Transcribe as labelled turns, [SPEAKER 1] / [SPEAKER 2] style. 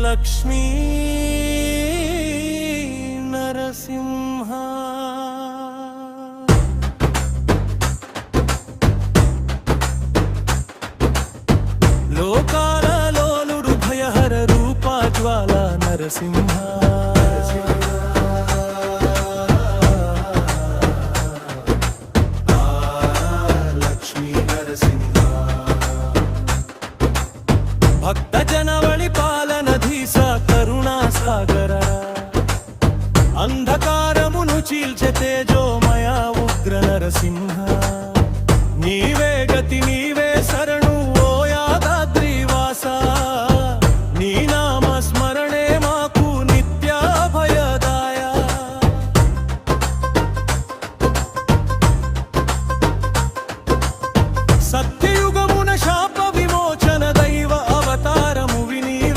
[SPEAKER 1] లక్ష్మీ నరసింహ లోకాల లోలుడు భయహర రూప జ్వాల నరసింహ భక్త జనవళి పాలనధీస కరుణా సాగర అంధకారమును చీల్చె తేజో